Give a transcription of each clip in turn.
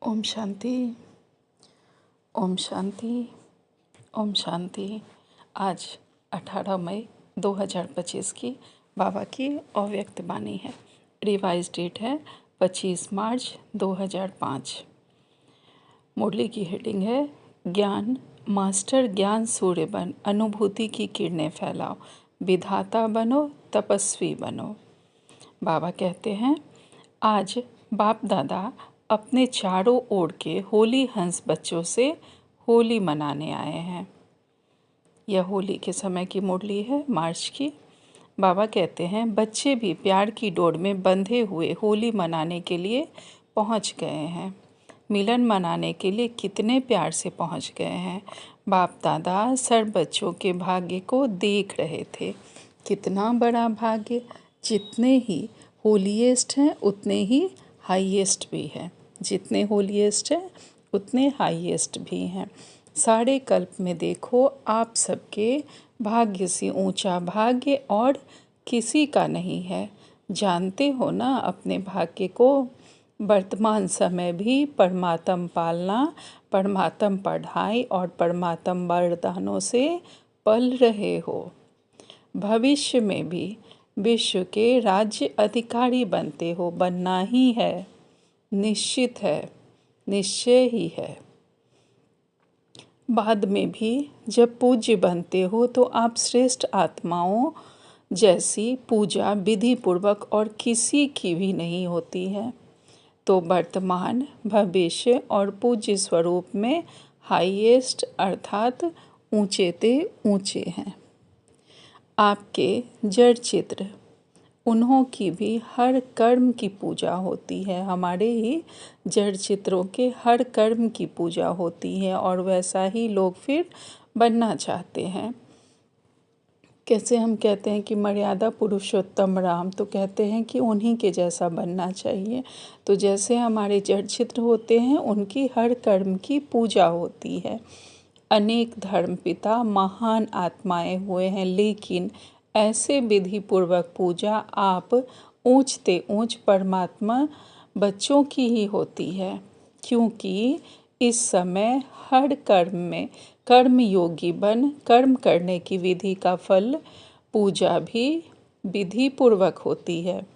ओम शांति। ओम शांति। ओम शांति। आज 18 मई 2025 की बाबा की अव्यक्त वाणी है। रिवाइज डेट है 25 मार्च 2005। मुरली की हेडिंग है ज्ञान मास्टर ज्ञान सूर्य बन, अनुभूति की किरणें फैलाओ, विधाता बनो, तपस्वी बनो। बाबा कहते हैं आज बाप दादा अपने चारों ओर के होली हंस बच्चों से होली मनाने आए हैं। यह होली के समय की मुरली है, मार्च की। बाबा कहते हैं बच्चे भी प्यार की डोर में बंधे हुए होली मनाने के लिए पहुंच गए हैं। मिलन मनाने के लिए कितने प्यार से पहुंच गए हैं। बाप दादा सर्व बच्चों के भाग्य को देख रहे थे। कितना बड़ा भाग्य, जितने ही होलीएस्ट हैं उतने ही हाईएस्ट भी है। जितने होलीएस्ट हैं उतने हाईएस्ट भी हैं। सारे कल्प में देखो आप सबके भाग्य से ऊंचा भाग्य और किसी का नहीं है। जानते हो ना अपने भाग्य को। वर्तमान समय भी परमात्म पालना, परमात्म पढ़ाई और परमात्म वरदानों से पल रहे हो। भविष्य में भी विश्व के राज्य अधिकारी बनते हो, बनना ही है, निश्चित है, निश्चय ही है। बाद में भी जब पूज्य बनते हो तो आप श्रेष्ठ आत्माओं जैसी पूजा विधि पूर्वक और किसी की भी नहीं होती है। तो वर्तमान, भविष्य और पूज्य स्वरूप में हाईएस्ट अर्थात ऊंचे ते ऊंचे हैं। आपके जड़ चित्र, उन्हों की भी हर कर्म की पूजा होती है। हमारे ही जड़ चित्रों के हर कर्म की पूजा होती है और वैसा ही लोग फिर बनना चाहते हैं। कैसे हम कहते हैं कि मर्यादा पुरुषोत्तम राम, तो कहते हैं कि उन्हीं के जैसा बनना चाहिए। तो जैसे हमारे जड़ चित्र होते हैं उनकी हर कर्म की पूजा होती है। अनेक धर्मपिता महान आत्माएं हुए हैं, लेकिन ऐसे विधि पूर्वक पूजा आप ऊंचते ऊंच परमात्मा बच्चों की ही होती है। क्योंकि इस समय हर कर्म में कर्म योगी बन कर्म करने की विधि का फल पूजा भी विधि पूर्वक होती है।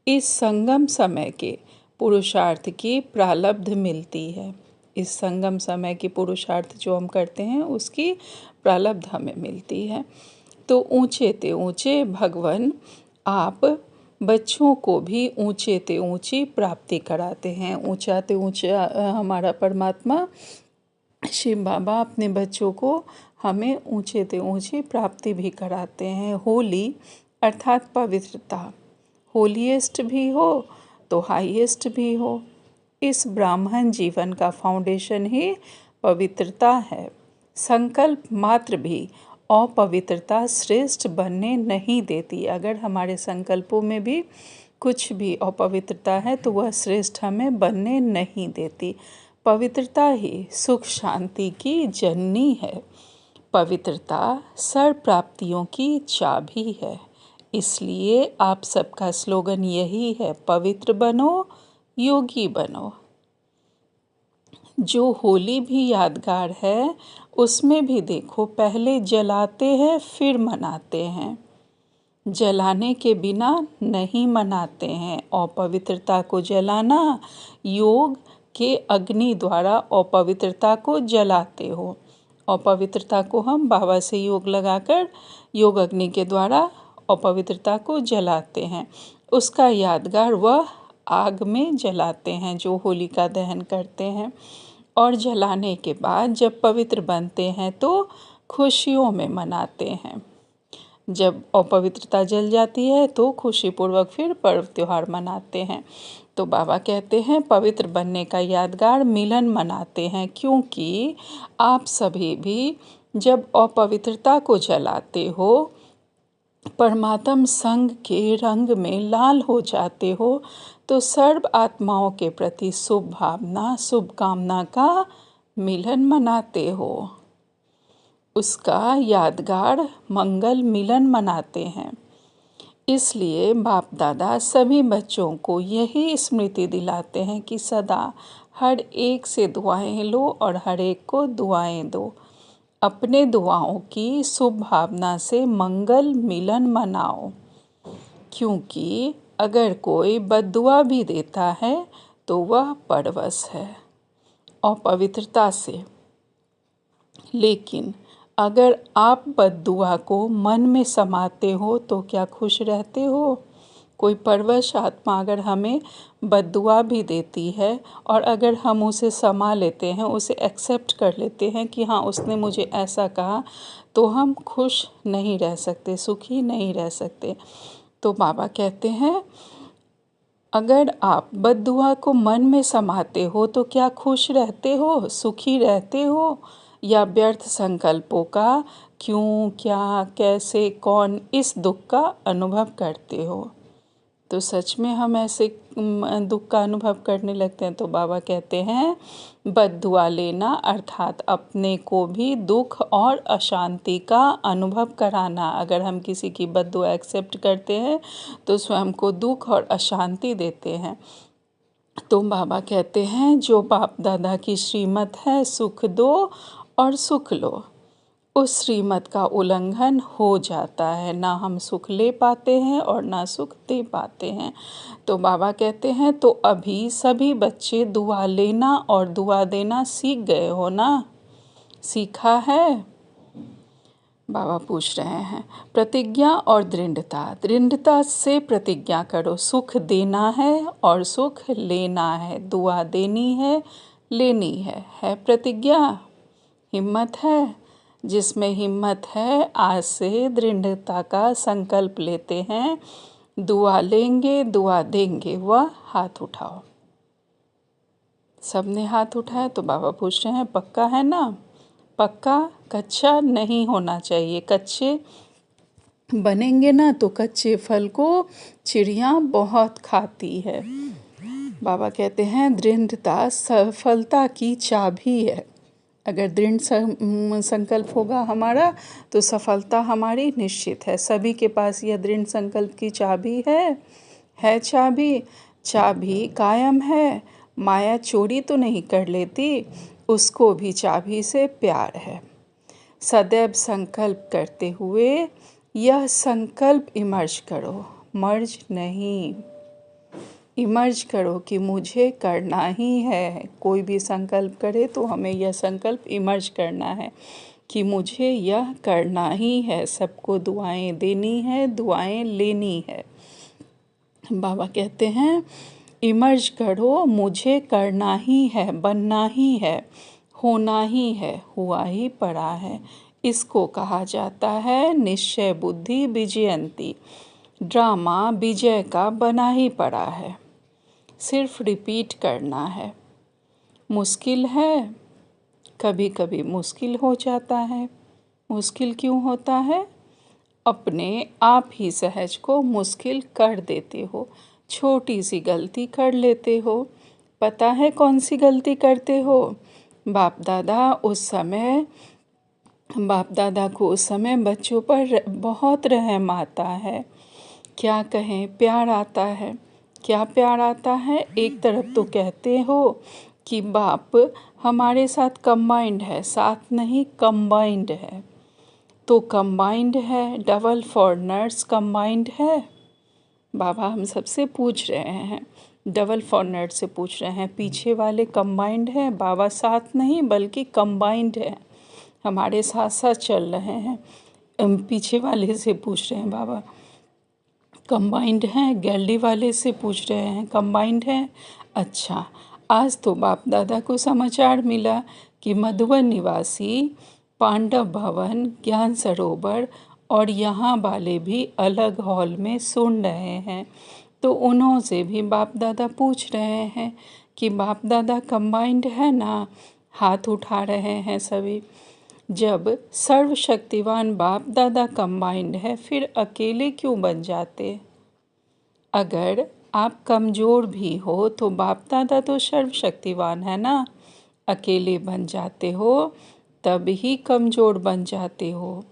इस संगम समय के पुरुषार्थ की प्रारब्ध मिलती है। इस संगम समय की पुरुषार्थ जो हम करते हैं उसकी प्रारब्ध हमें मिलती है। तो ऊंचे ते ऊंचे भगवान आप बच्चों को भी ऊंचे ते ऊंची प्राप्ति कराते हैं। ऊंचा ते ऊंचा हमारा परमात्मा शिव बाबा अपने बच्चों को हमें ऊंचे ते ऊंची प्राप्ति भी कराते हैं। होली अर्थात पवित्रता, होलीएस्ट भी हो तो हाईएस्ट भी हो। इस ब्राह्मण जीवन का फाउंडेशन ही पवित्रता है। संकल्प मात्र भी अपवित्रता श्रेष्ठ बनने नहीं देती। अगर हमारे संकल्पों में भी कुछ भी अपवित्रता है तो वह श्रेष्ठ हमें बनने नहीं देती। पवित्रता ही सुख शांति की जननी है। पवित्रता सर्व प्राप्तियों की चाबी है। इसलिए आप सबका स्लोगन यही है, पवित्र बनो, योगी बनो। जो होली भी यादगार है उसमें भी देखो पहले जलाते हैं फिर मनाते हैं। जलाने के बिना नहीं मनाते हैं। अपवित्रता को जलाना, योग के अग्नि द्वारा अपवित्रता को जलाते हो। अपवित्रता को हम बाबा से योग लगाकर योग अग्नि के द्वारा अपवित्रता को जलाते हैं। उसका यादगार वह आग में जलाते हैं जो होलिका दहन करते हैं। और जलाने के बाद जब पवित्र बनते हैं तो खुशियों में मनाते हैं। जब अपवित्रता जल जाती है तो खुशीपूर्वक फिर पर्व त्योहार मनाते हैं। तो बाबा कहते हैं पवित्र बनने का यादगार मिलन मनाते हैं। क्योंकि आप सभी भी जब अपवित्रता को जलाते हो, परमात्म संग के रंग में लाल हो जाते हो, तो सर्व आत्माओं के प्रति शुभ भावना, शुभकामना का मिलन मनाते हो। उसका यादगार मंगल मिलन मनाते हैं। इसलिए बाप दादा सभी बच्चों को यही स्मृति दिलाते हैं कि सदा हर एक से दुआएं लो और हर एक को दुआएं दो। अपने दुआओं की शुभ भावना से मंगल मिलन मनाओ, क्योंकि अगर कोई बद्दुआ भी देता है तो वह परवश है और पवित्रता से। लेकिन अगर आप बद्दुआ को मन में समाते हो तो क्या खुश रहते हो? कोई परवश आत्मा अगर हमें बद्दुआ भी देती है और अगर हम उसे समा लेते हैं, उसे एक्सेप्ट कर लेते हैं कि हाँ उसने मुझे ऐसा कहा, तो हम खुश नहीं रह सकते, सुखी नहीं रह सकते। तो बाबा कहते हैं अगर आप बद्दुआ को मन में समाते हो तो क्या खुश रहते हो, सुखी रहते हो, या व्यर्थ संकल्पों का क्यों, क्या, कैसे, कौन, इस दुख का अनुभव करते हो? तो सच में हम ऐसे दुख का अनुभव करने लगते हैं। तो बाबा कहते हैं बद्दुआ लेना अर्थात अपने को भी दुख और अशांति का अनुभव कराना। अगर हम किसी की बद्दुआ एक्सेप्ट करते हैं तो स्वयं को दुख और अशांति देते हैं। तो बाबा कहते हैं जो बाप दादा की श्रीमत है, सुख दो और सुख लो, उस श्रीमत का उल्लंघन हो जाता है। ना हम सुख ले पाते हैं और ना सुख दे पाते हैं। तो बाबा कहते हैं तो अभी सभी बच्चे दुआ लेना और दुआ देना सीख गए हो ना? सीखा है? बाबा पूछ रहे हैं प्रतिज्ञा और दृढ़ता। दृढ़ता से प्रतिज्ञा करो, सुख देना है और सुख लेना है, दुआ देनी है, लेनी है प्रतिज्ञा। हिम्मत है? जिसमें हिम्मत है आज से दृढ़ता का संकल्प लेते हैं, दुआ लेंगे, दुआ देंगे, वह हाथ उठाओ। सबने हाथ उठाया तो बाबा पूछ रहे हैं पक्का है ना? पक्का, कच्चा नहीं होना चाहिए। कच्चे बनेंगे ना तो कच्चे फल को चिड़िया बहुत खाती है। बाबा कहते हैं दृढ़ता सफलता की चाबी है। अगर दृढ़ संकल्प होगा हमारा तो सफलता हमारी निश्चित है। सभी के पास यह दृढ़ संकल्प की चाबी है चाबी। चाबी कायम है, माया चोरी तो नहीं कर लेती, उसको भी चाबी से प्यार है। सदैव संकल्प करते हुए यह संकल्प इमर्ज करो, मर्ज नहीं, इमर्ज करो कि मुझे करना ही है। कोई भी संकल्प करे तो हमें यह संकल्प इमर्ज करना है कि मुझे यह करना ही है। सबको दुआएं देनी है, दुआएं लेनी है। बाबा कहते हैं इमर्ज करो, मुझे करना ही है, बनना ही है, होना ही है, हुआ ही पड़ा है। इसको कहा जाता है निश्चय बुद्धि विजयंती। ड्रामा विजय का बना ही पड़ा है, सिर्फ रिपीट करना है। मुश्किल है, कभी कभी मुश्किल हो जाता है। मुश्किल क्यों होता है? अपने आप ही सहज को मुश्किल कर देते हो। छोटी सी गलती कर लेते हो। पता है कौन सी गलती करते हो? बाप दादा को उस समय बच्चों पर बहुत रहम आता है। क्या कहें, प्यार आता है। क्या प्यार आता है? एक तरफ तो कहते हो कि बाप हमारे साथ कंबाइंड है, साथ नहीं कंबाइंड है। तो कंबाइंड है, डबल फॉरनर्स कंबाइंड है। बाबा हम सबसे पूछ रहे हैं, डबल फॉरनर से पूछ रहे हैं, पीछे वाले कंबाइंड हैं, बाबा साथ नहीं बल्कि कंबाइंड है, हमारे साथ साथ चल रहे हैं। पीछे वाले से पूछ रहे हैं बाबा कंबाइंड हैं, गैलरी वाले से पूछ रहे हैं कंबाइंड हैं। अच्छा, आज तो बाप दादा को समाचार मिला कि मधुबन निवासी, पांडव भवन, ज्ञान सरोवर और यहाँ वाले भी अलग हॉल में सुन रहे हैं। तो उन्हों से भी बाप दादा पूछ रहे हैं कि बाप दादा कंबाइंड है ना? हाथ उठा रहे हैं सभी। जब सर्वशक्तिवान बाप दादा कंबाइंड है फिर अकेले क्यों बन जाते? अगर आप कमज़ोर भी हो तो बाप दादा तो सर्वशक्तिवान है ना? अकेले बन जाते हो तब ही कमज़ोर बन जाते हो।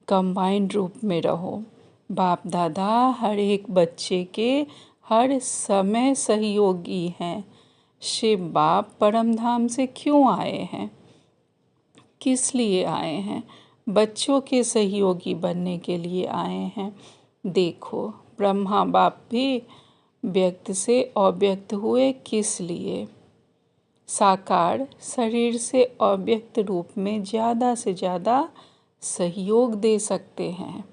कंबाइंड रूप में रहो। बाप दादा हर एक बच्चे के हर समय सहयोगी हैं। शिव बाप परम धाम से क्यों आए हैं, किस लिए आए हैं? बच्चों के सहयोगी बनने के लिए आए हैं। देखो, ब्रह्मा बाप भी व्यक्त से अव्यक्त हुए, किस लिए? साकार शरीर से अव्यक्त रूप में ज़्यादा से ज़्यादा सहयोग दे सकते हैं।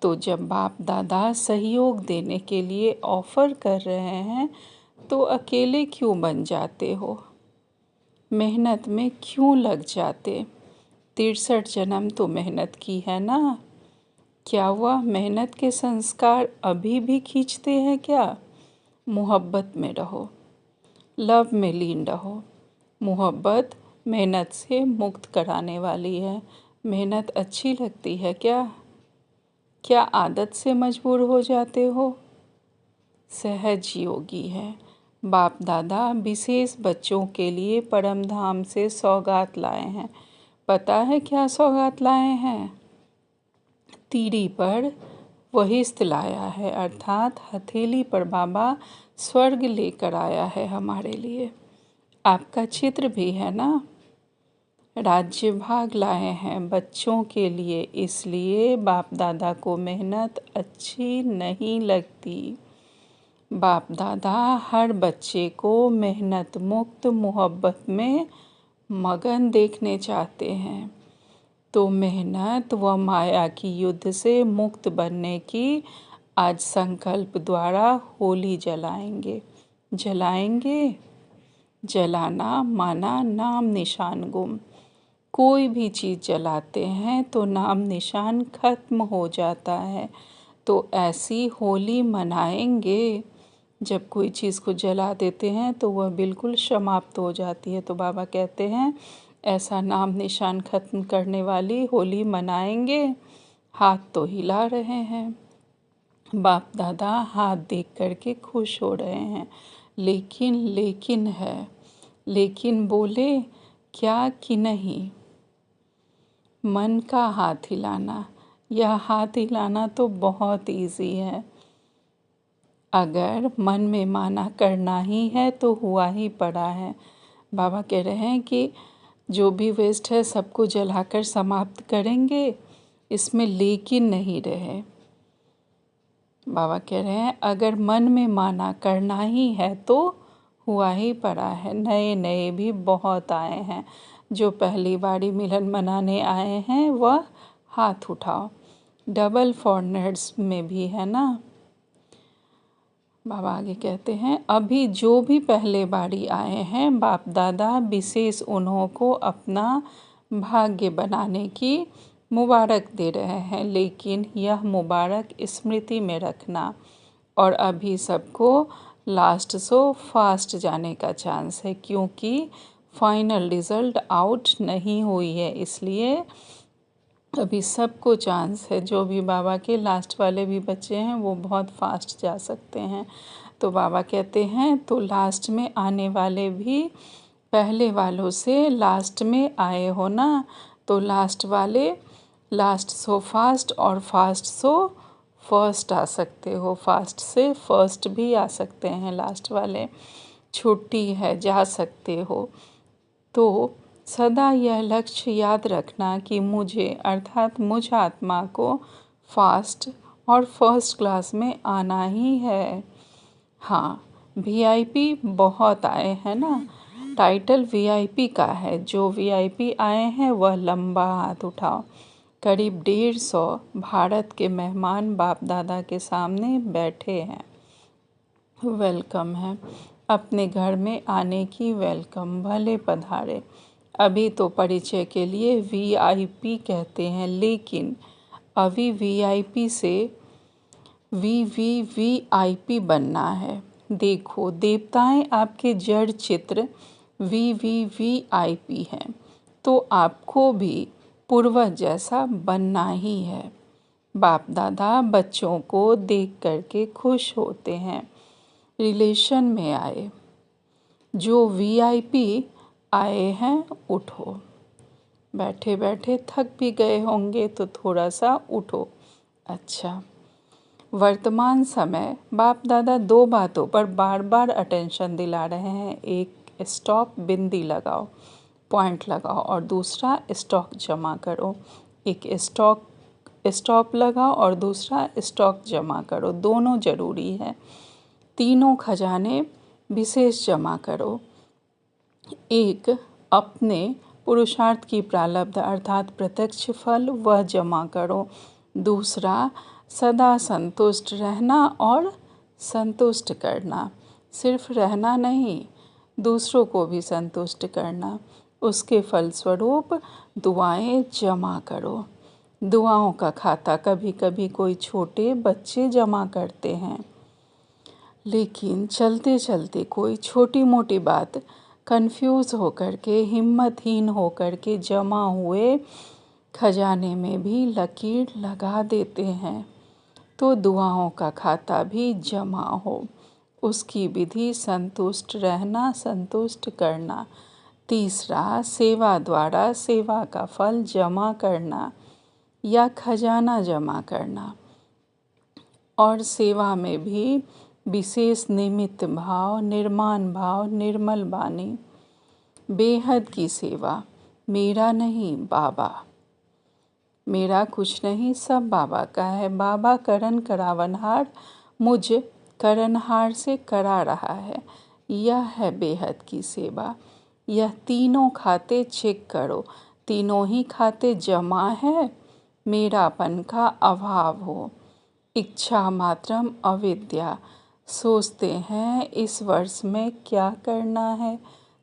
तो जब बाप दादा सहयोग देने के लिए ऑफ़र कर रहे हैं तो अकेले क्यों बन जाते हो, मेहनत में क्यों लग जाते? 63 जन्म तो मेहनत की है ना। क्या वह मेहनत के संस्कार अभी भी खींचते हैं क्या? मोहब्बत में रहो, लव में लीन रहो। मोहब्बत मेहनत से मुक्त कराने वाली है। मेहनत अच्छी लगती है क्या? क्या आदत से मजबूर हो जाते हो? सहज योगी है। बाप दादा विशेष बच्चों के लिए परम धाम से सौगात लाए हैं। पता है क्या सौगात लाए हैं? तीरी पर वहिस्त लाया है, अर्थात हथेली पर बाबा स्वर्ग लेकर आया है हमारे लिए। आपका चित्र भी है ना। राज्य भाग लाए हैं बच्चों के लिए, इसलिए बाप दादा को मेहनत अच्छी नहीं लगती। बाप दादा हर बच्चे को मेहनत मुक्त मोहब्बत में मगन देखने चाहते हैं। तो मेहनत व माया की युद्ध से मुक्त बनने की आज संकल्प द्वारा होली जलाएंगे। जलाना माना नाम निशान गुम। कोई भी चीज़ जलाते हैं तो नाम निशान खत्म हो जाता है। तो ऐसी होली मनाएंगे। जब कोई चीज़ को जला देते हैं तो वह बिल्कुल समाप्त हो जाती है। तो बाबा कहते हैं ऐसा नाम निशान खत्म करने वाली होली मनाएंगे। हाथ तो हिला रहे हैं। बाप दादा हाथ देख करके खुश हो रहे हैं। लेकिन बोले क्या कि नहीं? मन का हाथ हिलाना, यह हाथ हिलाना तो बहुत इजी है। अगर मन में माना करना ही है तो हुआ ही पड़ा है। बाबा कह रहे हैं कि जो भी वेस्ट है सबको जलाकर समाप्त करेंगे, इसमें लेकिन नहीं रहे। बाबा कह रहे हैं अगर मन में माना करना ही है तो हुआ ही पड़ा है। नए नए भी बहुत आए हैं। जो पहली बारी मिलन मनाने आए हैं वह हाथ उठाओ। डबल फॉरनर्स में भी है ना। बाबा आगे कहते हैं अभी जो भी पहले बारी आए हैं बाप दादा विशेष उन्हों को अपना भाग्य बनाने की मुबारक दे रहे हैं। लेकिन यह मुबारक स्मृति में रखना। और अभी सबको लास्ट सो फास्ट जाने का चांस है, क्योंकि फाइनल रिज़ल्ट आउट नहीं हुई है, इसलिए अभी सबको चांस है। जो भी बाबा के लास्ट वाले भी बच्चे हैं वो बहुत फास्ट जा सकते हैं। तो बाबा कहते हैं तो लास्ट में आने वाले भी पहले वालों से लास्ट में आए हो ना। तो लास्ट वाले लास्ट सो फास्ट और फास्ट सो फर्स्ट आ सकते हो। फास्ट से फर्स्ट भी आ सकते हैं लास्ट वाले। छुट्टी है, जा सकते हो। तो सदा यह लक्ष्य याद रखना कि मुझे अर्थात मुझ आत्मा को फास्ट और फर्स्ट क्लास में आना ही है। हाँ, वीआईपी बहुत आए हैं ना। टाइटल वीआईपी का है। जो वीआईपी आए हैं वह लंबा हाथ उठाओ। करीब 150 भारत के मेहमान बाप दादा के सामने बैठे हैं। वेलकम है। अपने घर में आने की वेलकम, भले पधारे। अभी तो परिचय के लिए वीआईपी कहते हैं, लेकिन अभी वीआईपी से वीवीवीआईपी बनना है। देखो, देवताएं आपके जड़ चित्र वीवीवीआईपी हैं, तो आपको भी पूर्वज जैसा बनना ही है। बाप दादा बच्चों को देख करके खुश होते हैं। रिलेशन में आए। जो वीआईपी आए हैं उठो। बैठे बैठे थक भी गए होंगे तो थोड़ा सा उठो। अच्छा, वर्तमान समय बाप दादा दो बातों पर बार बार अटेंशन दिला रहे हैं। एक, स्टॉक बिंदी लगाओ, पॉइंट लगाओ, और दूसरा स्टॉक जमा करो। एक स्टॉप लगाओ और दूसरा स्टॉक जमा करो, दोनों ज़रूरी है। तीनों खजाने विशेष जमा करो। एक, अपने पुरुषार्थ की प्रारब्ध अर्थात प्रत्यक्ष फल वह जमा करो। दूसरा, सदा संतुष्ट रहना और संतुष्ट करना, सिर्फ रहना नहीं, दूसरों को भी संतुष्ट करना। उसके फलस्वरूप दुआएं जमा करो। दुआओं का खाता कभी कभी कोई छोटे बच्चे जमा करते हैं, लेकिन चलते चलते कोई छोटी मोटी बात कंफ्यूज होकर के, हिम्मतहीन होकर के जमा हुए खजाने में भी लकीर लगा देते हैं। तो दुआओं का खाता भी जमा हो। उसकी विधि संतुष्ट रहना, संतुष्ट करना। तीसरा, सेवा द्वारा सेवा का फल जमा करना या खजाना जमा करना। और सेवा में भी विशेष निमित्त भाव, निर्माण भाव, निर्मल वाणी, बेहद की सेवा। मेरा नहीं, बाबा, मेरा कुछ नहीं, सब बाबा का है। बाबा करन करावनहार मुझ करनहार से करा रहा है। यह है बेहद की सेवा। यह तीनों खाते चेक करो, तीनों ही खाते जमा है। मेरापन का अभाव हो, इच्छा मात्रम अविद्या। सोचते हैं इस वर्ष में क्या करना है,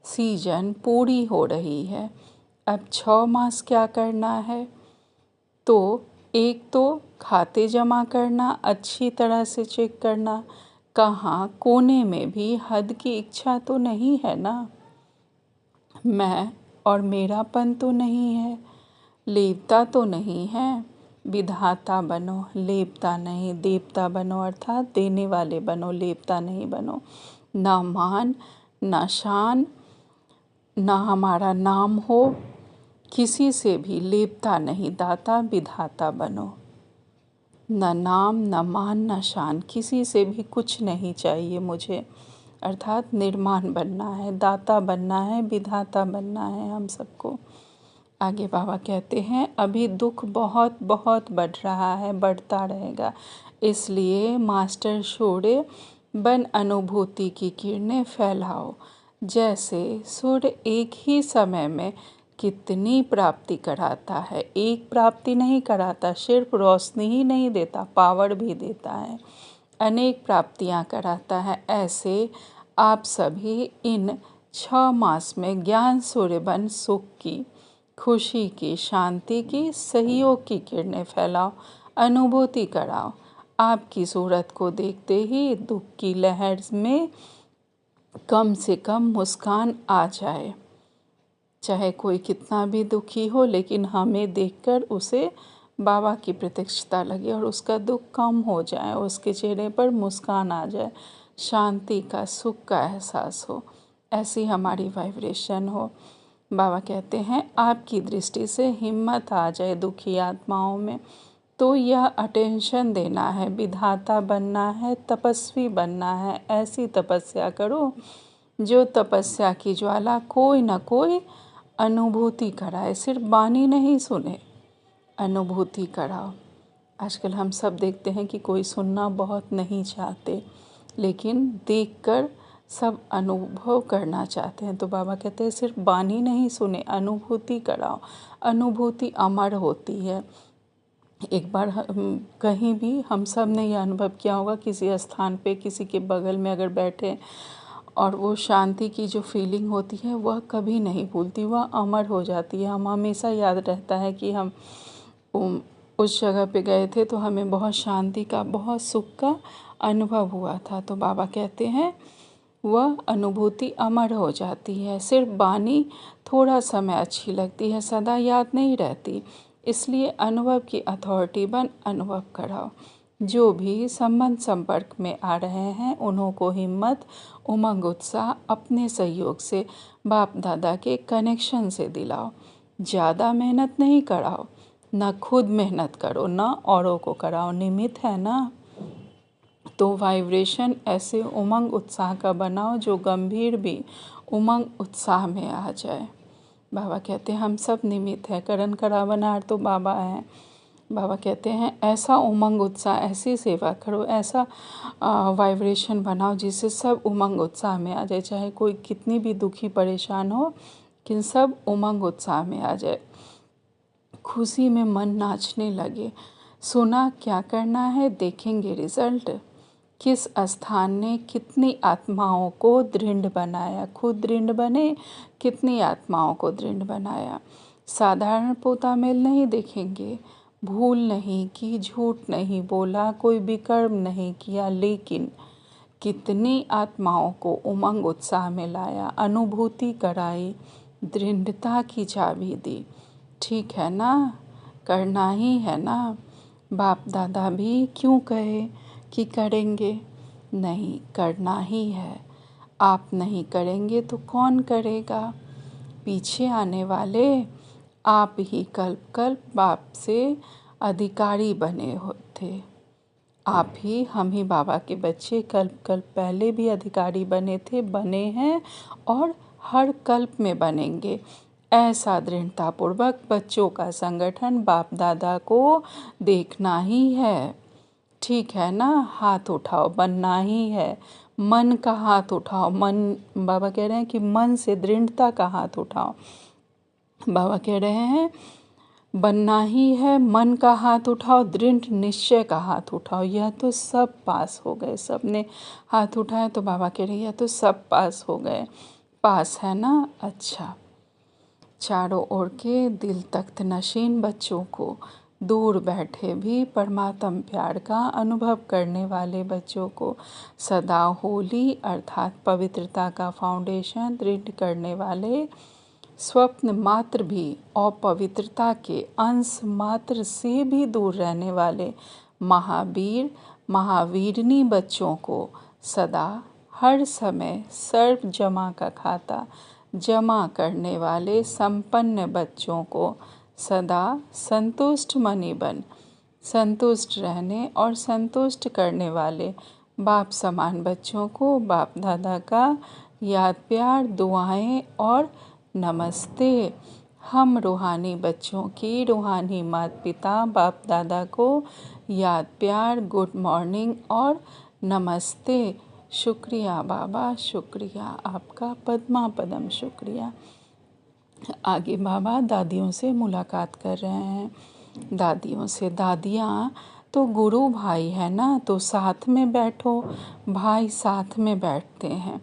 सीजन पूरी हो रही है, अब 6 मास क्या करना है। तो एक तो खाते जमा करना, अच्छी तरह से चेक करना, कहाँ कोने में भी हद की इच्छा तो नहीं है ना, मैं और मेरापन तो नहीं है, लेवता तो नहीं है। विधाता बनो, लेवता नहीं, देवता बनो, अर्थात देने वाले बनो, लेवता नहीं बनो। ना मान, ना शान, ना हमारा नाम हो, किसी से भी लेवता नहीं, दाता विधाता बनो। न नाम, न मान, न शान, किसी से भी कुछ नहीं चाहिए मुझे, अर्थात निर्माण बनना है, दाता बनना है, विधाता बनना है हम सबको। आगे बाबा कहते हैं, अभी दुख बहुत बहुत बढ़ रहा है, बढ़ता रहेगा, इसलिए मास्टर सूर्य बन अनुभूति की किरणें फैलाओ। जैसे सूर्य एक ही समय में कितनी प्राप्ति कराता है, एक प्राप्ति नहीं कराता, सिर्फ रोशनी ही नहीं देता, पावर भी देता है, अनेक प्राप्तियां कराता है। ऐसे आप सभी इन 6 मास में ज्ञान सूर्य बन सुख की, खुशी की, शांति की, सहयोग की किरणें फैलाओ, अनुभूति कराओ। आपकी सूरत को देखते ही दुख की लहर में कम से कम मुस्कान आ जाए। चाहे कोई कितना भी दुखी हो, लेकिन हमें देखकर उसे बाबा की प्रत्यक्षता लगे और उसका दुख कम हो जाए, उसके चेहरे पर मुस्कान आ जाए, शांति का, सुख का एहसास हो, ऐसी हमारी वाइब्रेशन हो। बाबा कहते हैं, आपकी दृष्टि से हिम्मत आ जाए दुखी आत्माओं में, तो यह अटेंशन देना है, विधाता बनना है, तपस्वी बनना है। ऐसी तपस्या करो जो तपस्या की ज्वाला कोई न कोई अनुभूति कराए, सिर्फ वाणी नहीं सुने, अनुभूति कराओ। आजकल हम सब देखते हैं कि कोई सुनना बहुत नहीं चाहते, लेकिन देखकर सब अनुभव करना चाहते हैं। तो बाबा कहते हैं सिर्फ वाणी नहीं सुने, अनुभूति कराओ। अनुभूति अमर होती है। एक बार कहीं भी हम सब ने यह अनुभव किया होगा, किसी स्थान पे किसी के बगल में अगर बैठे और वो शांति की जो फीलिंग होती है वह कभी नहीं भूलती, वह अमर हो जाती है। हम हमेशा याद रहता है कि हम उस जगह पे गए थे तो हमें बहुत शांति का, बहुत सुख का अनुभव हुआ था। तो बाबा कहते हैं वह अनुभूति अमर हो जाती है। सिर्फ वाणी थोड़ा समय अच्छी लगती है, सदा याद नहीं रहती, इसलिए अनुभव की अथॉरिटी बन अनुभव कराओ। जो भी संबंध संपर्क में आ रहे हैं उन्हों को हिम्मत, उमंग, उत्साह अपने सहयोग से बाप दादा के कनेक्शन से दिलाओ। ज़्यादा मेहनत नहीं कराओ, ना खुद मेहनत करो ना औरों को कराओ, निमित्त है ना। तो वाइब्रेशन ऐसे उमंग उत्साह का बनाओ जो गंभीर भी उमंग उत्साह में आ जाए। बाबा कहते हैं हम सब निमित्त है, करण करावनहार तो बाबा हैं। बाबा कहते हैं ऐसा उमंग उत्साह, ऐसी सेवा करो, ऐसा वाइब्रेशन बनाओ जिससे सब उमंग उत्साह में आ जाए, चाहे कोई कितनी भी दुखी परेशान हो, लेकिन सब उमंग उत्साह में आ जाए, खुशी में मन नाचने लगे। सुना क्या करना है, देखेंगे रिजल्ट। किस स्थान ने कितनी आत्माओं को दृढ़ बनाया, खुद दृढ़ बने, कितनी आत्माओं को दृढ़ बनाया। साधारण पोतामेल नहीं देखेंगे, भूल नहीं की, झूठ नहीं बोला, कोई विकर्म नहीं किया, लेकिन कितनी आत्माओं को उमंग उत्साह में लाया, अनुभूति कराई, दृढ़ता की चाबी दी। ठीक है ना, करना ही है ना। बाप दादा भी क्यों कहे कि करेंगे, नहीं, करना ही है। आप नहीं करेंगे तो कौन करेगा। पीछे आने वाले आप ही कल्प कल्प बाप से अधिकारी बने थे। आप ही, हम ही बाबा के बच्चे कल्प कल्प पहले भी अधिकारी बने थे, बने हैं और हर कल्प में बनेंगे। ऐसा दृढ़तापूर्वक बच्चों का संगठन बाप दादा को देखना ही है। ठीक है ना, हाथ उठाओ, बनना ही है। मन का हाथ उठाओ, मन, बाबा कह रहे हैं कि मन से दृढ़ता का हाथ उठाओ। बाबा कह रहे हैं बनना ही है, मन का हाथ उठाओ, दृढ़ निश्चय का हाथ उठाओ। यह तो सब पास हो गए, सब ने हाथ उठाया तो बाबा कह रहे हैं यह तो सब पास हो गए। पास है ना, अच्छा। चारों ओर के दिल तख्त नशीन बच्चों को, दूर बैठे भी परमात्म प्यार का अनुभव करने वाले बच्चों को, सदा होली अर्थात पवित्रता का फाउंडेशन दृढ़ करने वाले, स्वप्न मात्र भी अपवित्रता के अंश मात्र से भी दूर रहने वाले महावीर महावीरनी बच्चों को, सदा हर समय सर्व जमा का खाता जमा करने वाले संपन्न बच्चों को, सदा संतुष्ट मनी बन संतुष्ट रहने और संतुष्ट करने वाले बाप समान बच्चों को बाप दादा का याद प्यार दुआएं और नमस्ते। हम रूहानी बच्चों की रूहानी माता पिता बाप दादा को याद प्यार गुड मॉर्निंग और नमस्ते। शुक्रिया बाबा, शुक्रिया आपका, पद्मा पदम शुक्रिया। आगे बाबा दादियों से मुलाकात कर रहे हैं। दादियों से, दादियाँ तो गुरु भाई है ना, तो साथ में बैठो, भाई साथ में बैठते हैं।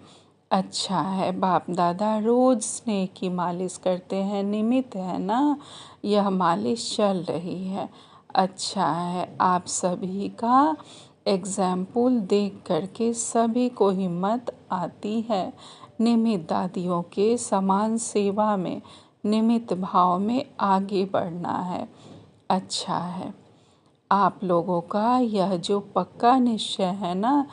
अच्छा है, बाप दादा रोज़ स्नेह की मालिश करते हैं, निमित्त है ना, यह मालिश चल रही है। अच्छा है, आप सभी का एग्जाम्पल देख करके सभी को हिम्मत आती है निमित्त दादियों के समान सेवा में, निमित्त भाव में आगे बढ़ना है। अच्छा है, आप लोगों का यह जो पक्का निश्चय है ना,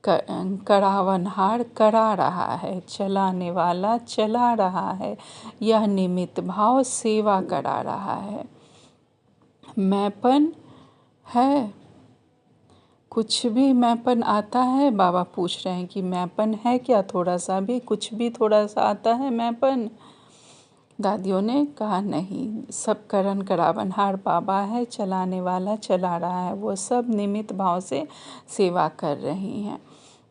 करावनहार करा रहा है, चलाने वाला चला रहा है, यह निमित्त भाव सेवा करा रहा है। मैंपन है, कुछ भी मैंपन आता है, बाबा पूछ रहे हैं कि मैंपन है क्या, थोड़ा सा भी, कुछ भी थोड़ा सा आता है मैंपन। दादियों ने कहा नहीं, सब करण करावनहार बाबा है, चलाने वाला चला रहा है, वो सब निमित्त भाव से सेवा कर रही हैं।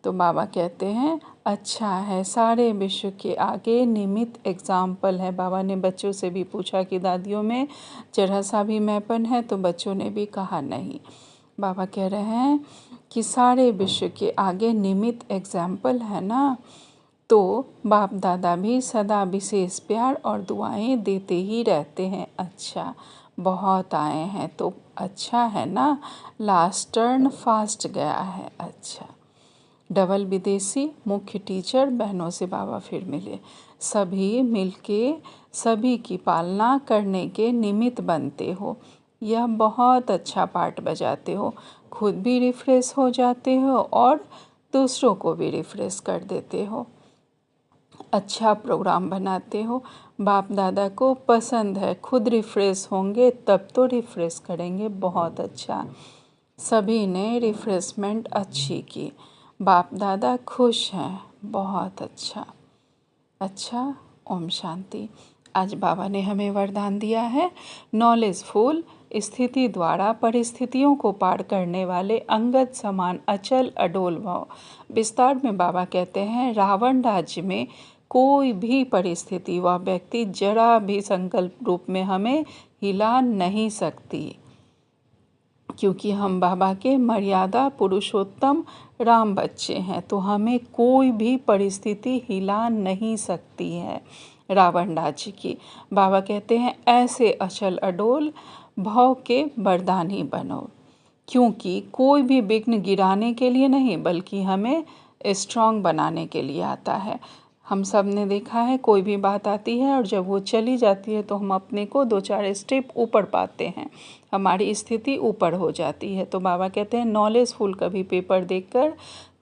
तो बाबा कहते हैं अच्छा है, सारे विश्व के आगे निमित्त एग्जाम्पल है। बाबा ने बच्चों से भी पूछा कि दादियों में जरा सा भी मैंपन है, तो बच्चों ने भी कहा नहीं। बाबा कह रहे हैं कि सारे विश्व के आगे निमित्त एग्जाम्पल है ना, तो बाप दादा भी सदा विशेष प्यार और दुआएं देते ही रहते हैं। अच्छा, बहुत आए हैं तो अच्छा है ना, लास्ट टर्न फास्ट गया है। अच्छा, डबल विदेशी मुख्य टीचर बहनों से बाबा फिर मिले, सभी मिलके सभी की पालना करने के निमित्त बनते हो, यह बहुत अच्छा पार्ट बजाते हो, खुद भी रिफ्रेश हो जाते हो और दूसरों को भी रिफ्रेश कर देते हो। अच्छा प्रोग्राम बनाते हो, बाप दादा को पसंद है, खुद रिफ़्रेश होंगे तब तो रिफ़्रेश करेंगे। बहुत अच्छा, सभी ने रिफ़्रेशमेंट अच्छी की, बाप दादा खुश हैं, बहुत अच्छा। अच्छा, ओम शांति। आज बाबा ने हमें वरदान दिया है, नॉलेजफुल, स्थिति द्वारा परिस्थितियों को पार करने वाले, अंगद समान अचल अडोल भाव। विस्तार में बाबा कहते हैं, रावण राज्य में कोई भी परिस्थिति व व्यक्ति जरा भी संकल्प रूप में हमें हिला नहीं सकती, क्योंकि हम बाबा के मर्यादा पुरुषोत्तम राम बच्चे हैं, तो हमें कोई भी परिस्थिति हिला नहीं सकती है रावण राज्य की। बाबा कहते हैं, ऐसे अचल अडोल भाव के वरदानी बनो, क्योंकि कोई भी विघ्न गिराने के लिए नहीं बल्कि हमें स्ट्रांग बनाने के लिए आता है। हम सब ने देखा है, कोई भी बात आती है और जब वो चली जाती है तो हम अपने को 2-4 स्टेप ऊपर पाते हैं, हमारी स्थिति ऊपर हो जाती है। तो बाबा कहते हैं, नॉलेजफुल कभी पेपर देखकर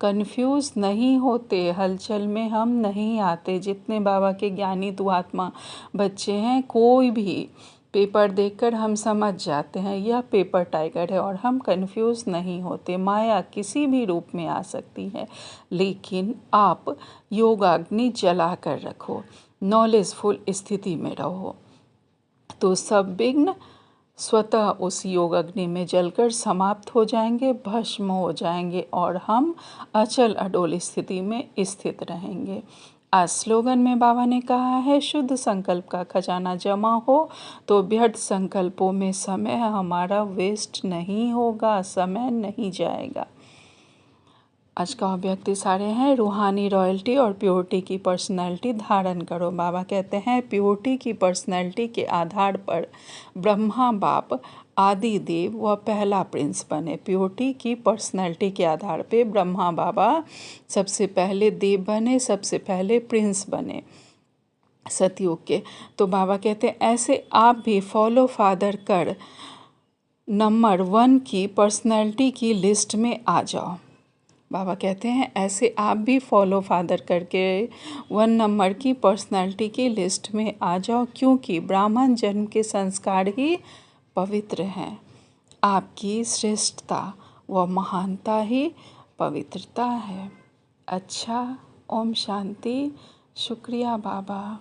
कंफ्यूज नहीं होते, हलचल में हम नहीं आते। जितने बाबा के ज्ञानी दुआत्मा बच्चे हैं, कोई भी पेपर देखकर हम समझ जाते हैं यह पेपर टाइगर है, और हम कंफ्यूज नहीं होते। माया किसी भी रूप में आ सकती है, लेकिन आप योगाग्नि जला कर रखो, नॉलेजफुल स्थिति में रहो, तो सब विघ्न स्वतः उस योग अग्नि में जलकर समाप्त हो जाएंगे, भस्म हो जाएंगे, और हम अचल अडोल स्थिति में स्थित रहेंगे। आज स्लोगन में बाबा ने कहा है, शुद्ध संकल्प का खजाना जमा हो तो व्यर्थ संकल्पों में समय हमारा वेस्ट नहीं होगा, समय नहीं जाएगा। आज का अव्यक्त सारे हैं, रूहानी रॉयल्टी और प्योरिटी की पर्सनैलिटी धारण करो। बाबा कहते हैं, प्योरिटी की पर्सनैलिटी के आधार पर ब्रह्मा बाप आदि देव व पहला प्रिंस बने। प्योरिटी की पर्सनैलिटी के आधार पे ब्रह्मा बाबा सबसे पहले देव बने, सबसे पहले प्रिंस बने सतयुग के। तो बाबा कहते हैं, ऐसे आप भी फॉलो फादर कर नंबर 1 की पर्सनैलिटी की लिस्ट में आ जाओ। बाबा कहते हैं, ऐसे आप भी फॉलो फादर करके 1 नंबर की पर्सनैलिटी की लिस्ट में आ जाओ, क्योंकि ब्राह्मण जन्म के संस्कार ही पवित्र हैं। आपकी श्रेष्ठता व महानता ही पवित्रता है। अच्छा, ओम शांति। शुक्रिया बाबा।